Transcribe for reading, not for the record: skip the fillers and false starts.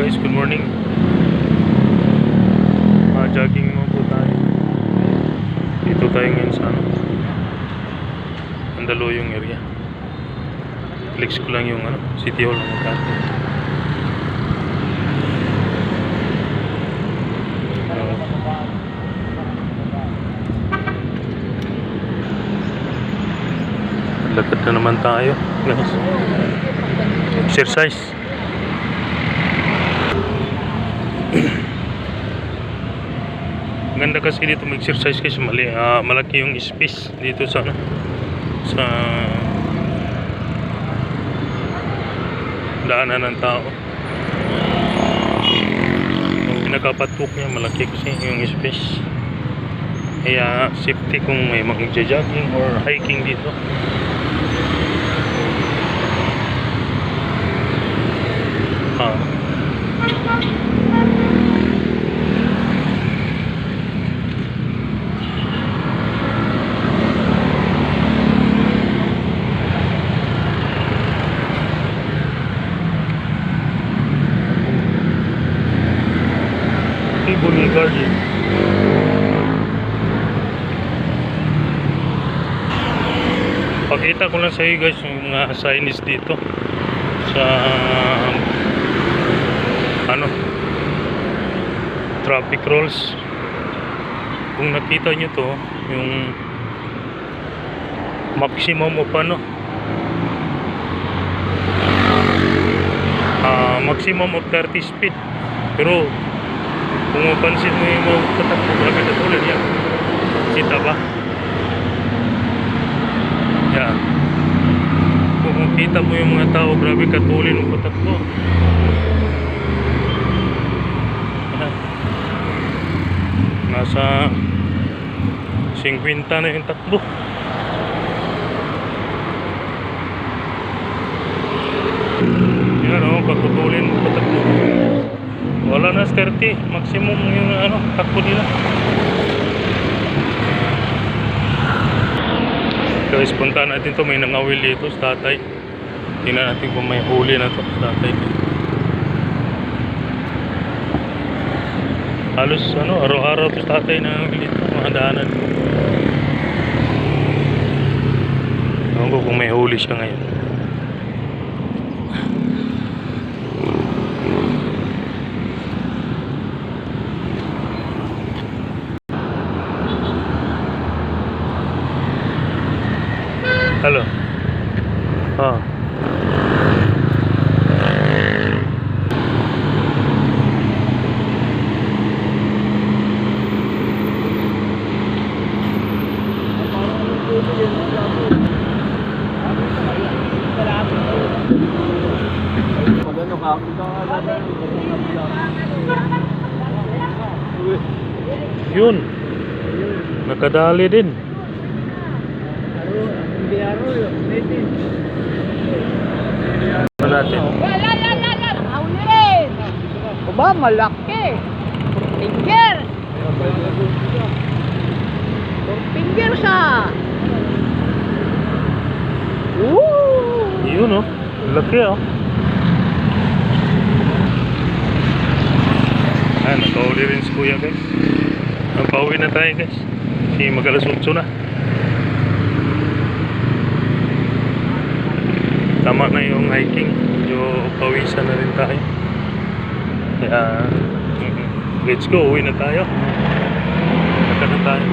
guys, good morning. Jogging mo po tayo. Dito tayo ngayon sa Mandaluyong area. Flex ko lang yung City Hall ng Makati. Lakad na naman tayo guys. Exercise. Ganda kasi dito mag-exercise kasi malaki yung space dito sa sa daanan ng tao. Yung pinakapatok niya malaki kasi yung space. Kaya safety kung may mag-jogging or hiking dito. Boulevard. Pakita ko lang sa iyo guys yung mga signage dito sa traffic rules. Kung nakita nyo to, yung maximum of maximum of 30 speed, pero kung mapansin mo yung mga tatakbo grabe na tulad yan, kita ba? Yan, kung makita mo yung mga tao grabe katulin ng patakbo. Nasa 50 na yung takbo. Yan pagtutulin ng patakbo. Wala na 30, maximum yung takbo nila. Guys, punta natin to, may nangawil dito sa tatay. Tingnan natin kung may huli na to sa tatay. Halos araw-araw to sa tatay nangawil dito, mga daanan. Ewan ko kung may huli siya ngayon. Halo. Yun. Nakadali din. Natin. Aba, malaki. Finger. Finger sa. Yun laki nakauli rin si kuya guys. Pauwi na tayo guys. Kasi mag-alas 8 na. Tama na yung hiking. Medyo pawisan na rin tayo. Kaya let's go, uwi na tayo. Lakad na tayo.